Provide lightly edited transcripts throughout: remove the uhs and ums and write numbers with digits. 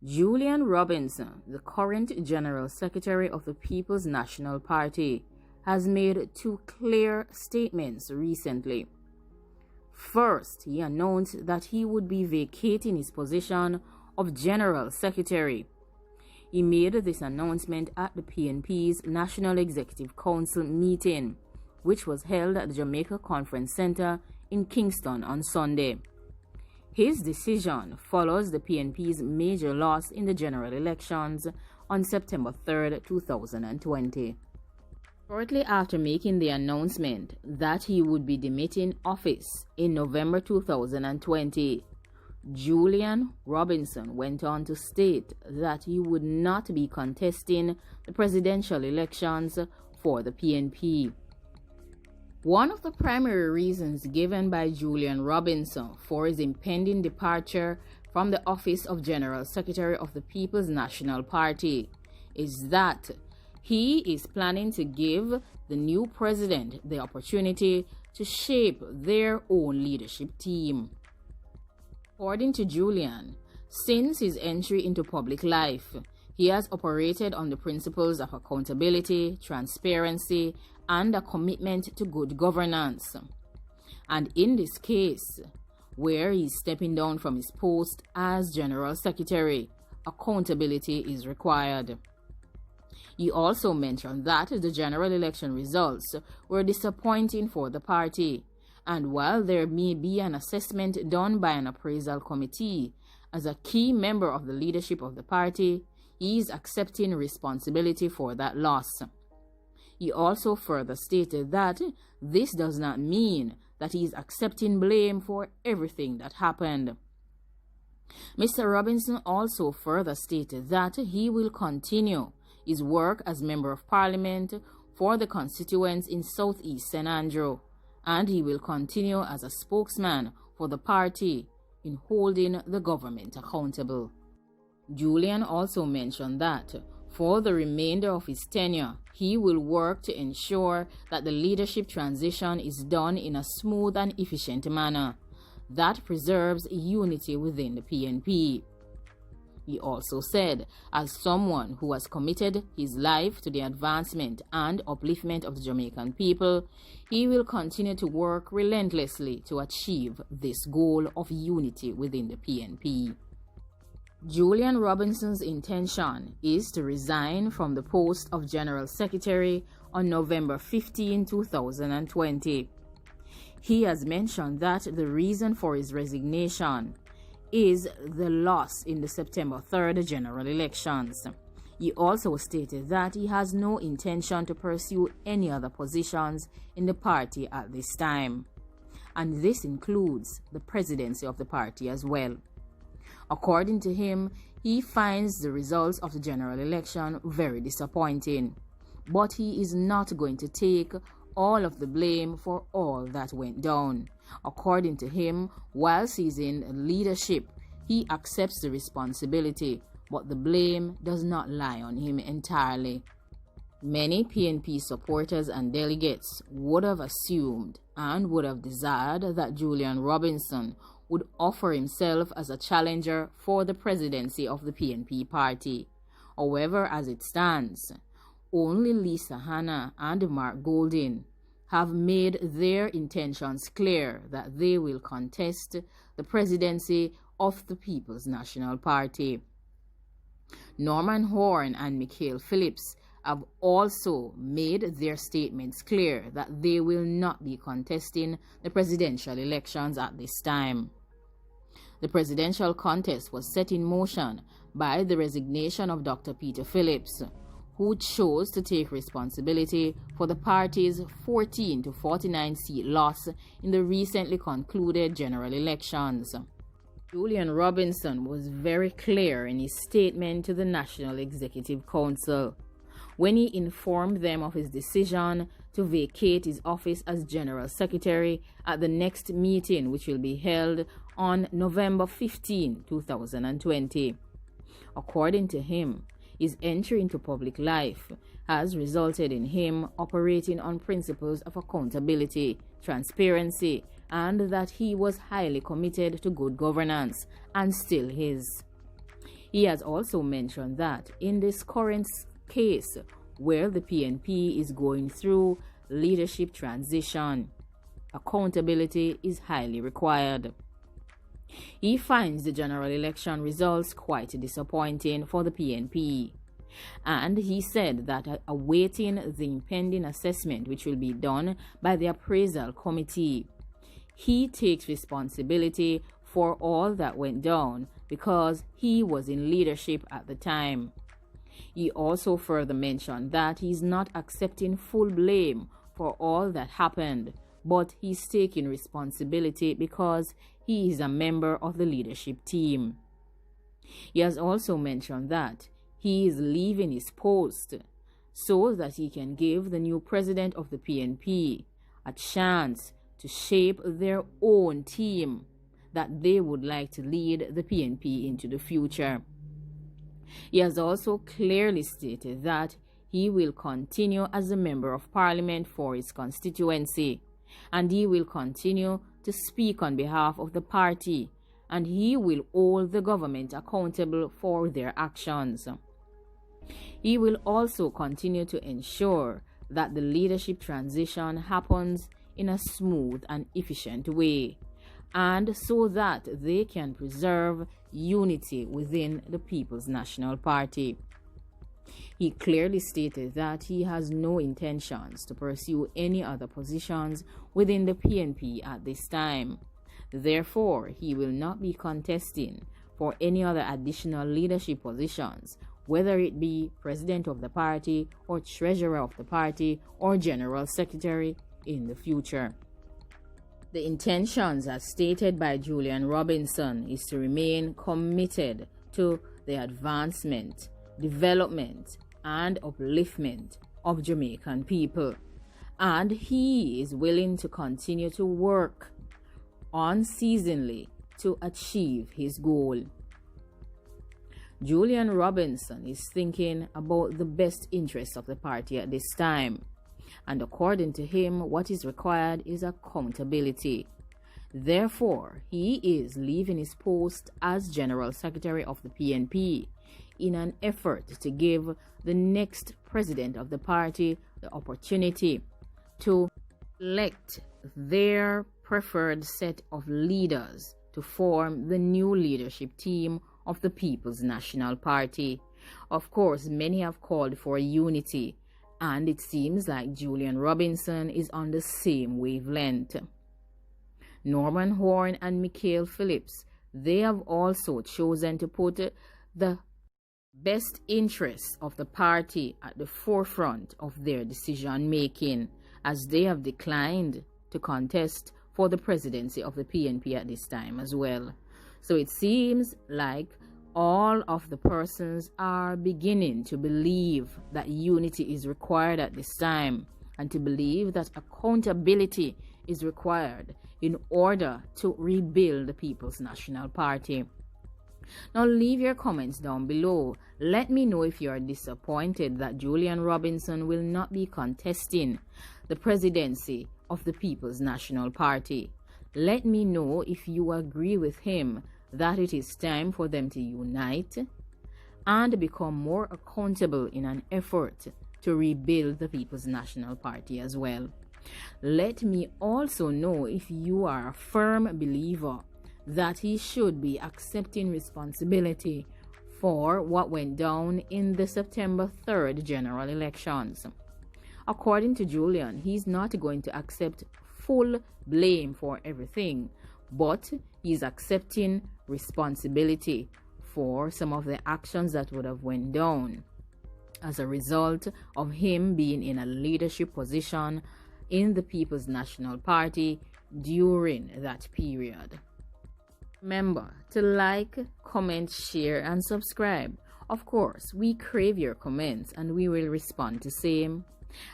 Julian Robinson, the current General Secretary of the People's National Party, has made two clear statements recently. First, he announced that he would be vacating his position of General Secretary. He made this announcement at the PNP's National Executive Council meeting, which was held at the Jamaica Conference Center in Kingston on Sunday. His decision follows the PNP's major loss in the general elections on September 3, 2020. Shortly after making the announcement that he would be demitting office in November 2020, Julian Robinson went on to state that he would not be contesting the presidential elections for the PNP. One of the primary reasons given by Julian Robinson for his impending departure from the office of General Secretary of the People's National Party is that he is planning to give the new president the opportunity to shape their own leadership team. According to Julian, since his entry into public life, he has operated on the principles of accountability, transparency, and a commitment to good governance. And in this case, where he's stepping down from his post as General Secretary, accountability is required. He also mentioned that the general election results were disappointing for the party, and while there may be an assessment done by an appraisal committee, as a key member of the leadership of the party, he is accepting responsibility for that loss. He also further stated that this does not mean that he is accepting blame for everything that happened. Mr. Robinson also further stated that he will continue his work as Member of Parliament for the constituents in Southeast St. Andrew, and he will continue as a spokesman for the party in holding the government accountable. Julian also mentioned that for the remainder of his tenure, he will work to ensure that the leadership transition is done in a smooth and efficient manner that preserves unity within the PNP. He also said, as someone who has committed his life to the advancement and upliftment of the Jamaican people, he will continue to work relentlessly to achieve this goal of unity within the PNP. Julian Robinson's intention is to resign from the post of General Secretary on November 15, 2020. He has mentioned that the reason for his resignation is the loss in the September 3rd general elections. He also stated that he has no intention to pursue any other positions in the party at this time, and this includes the presidency of the party as well. According to him, he finds the results of the general election very disappointing, but he is not going to take all of the blame for all that went down. According to him, whilst he's in leadership, he accepts the responsibility, but the blame does not lie on him entirely. Many PNP supporters and delegates would have assumed and would have desired that Julian Robinson would offer himself as a challenger for the presidency of the PNP party. However, as it stands, only Lisa Hanna and Mark Golding have made their intentions clear that they will contest the presidency of the People's National Party. Norman Horn and Michael Phillips have also made their statements clear that they will not be contesting the presidential elections at this time. The presidential contest was set in motion by the resignation of Dr. Peter Phillips, who chose to take responsibility for the party's 14 to 49 seat loss in the recently concluded general elections. Julian Robinson was very clear in his statement to the National Executive Council when he informed them of his decision to vacate his office as General Secretary at the next meeting, which will be held on November 15, 2020. According to him, his entry into public life has resulted in him operating on principles of accountability, transparency, and that he was highly committed to good governance, and still is. He has also mentioned that in this current case where the PNP is going through leadership transition, accountability is highly required. He finds the general election results quite disappointing for the PNP, and he said that awaiting the impending assessment which will be done by the appraisal committee, he takes responsibility for all that went down because he was in leadership at the time. He also further mentioned that he's not accepting full blame for all that happened, but he's taking responsibility because he is a member of the leadership team. He has also mentioned that he is leaving his post so that he can give the new president of the PNP a chance to shape their own team that they would like to lead the PNP into the future. He has also clearly stated that he will continue as a member of parliament for his constituency, and he will continue to speak on behalf of the party, and he will hold the government accountable for their actions. He will also continue to ensure that the leadership transition happens in a smooth and efficient way, and so that they can preserve unity within the People's National Party. He clearly stated that he has no intentions to pursue any other positions within the PNP at this time. Therefore, he will not be contesting for any other additional leadership positions, whether it be president of the party or treasurer of the party or general secretary in the future. The intentions, as stated by Julian Robinson, is to remain committed to the advancement, development, and upliftment of Jamaican people, and he is willing to continue to work unceasingly to achieve his goal. Julian Robinson is thinking about the best interests of the party at this time, and according to him, what is required is accountability. Therefore, he is leaving his post as General Secretary of the PNP in an effort to give the next president of the party the opportunity to elect their preferred set of leaders to form the new leadership team of the People's National Party. Of course, many have called for unity, and it seems like Julian Robinson is on the same wavelength. Norman Horn and Michael Phillips, they have also chosen to put the best interests of the party at the forefront of their decision-making, as they have declined to contest for the presidency of the PNP at this time as well. So it seems like all of the persons are beginning to believe that unity is required at this time, and to believe that accountability is required in order to rebuild the People's National Party. Now leave your comments down below. Let me know if you are disappointed that Julian Robinson will not be contesting the presidency of the People's National Party. Let me know if you agree with him that it is time for them to unite and become more accountable in an effort to rebuild the People's National Party as well. Let me also know if you are a firm believer that he should be accepting responsibility for what went down in the September 3rd general elections. According to Julian, he's not going to accept full blame for everything, but he's accepting responsibility for some of the actions that would have went down as a result of him being in a leadership position in the People's National Party during that period. Remember to like, comment, share, and subscribe. Of course, we crave your comments and we will respond to same.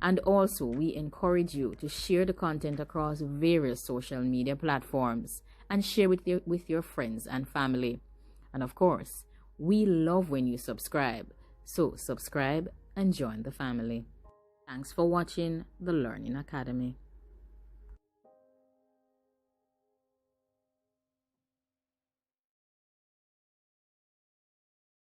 And also, we encourage you to share the content across various social media platforms and share with your friends and family. And of course, we love when you subscribe. So subscribe and join the family. Thanks for watching the Learning Academy.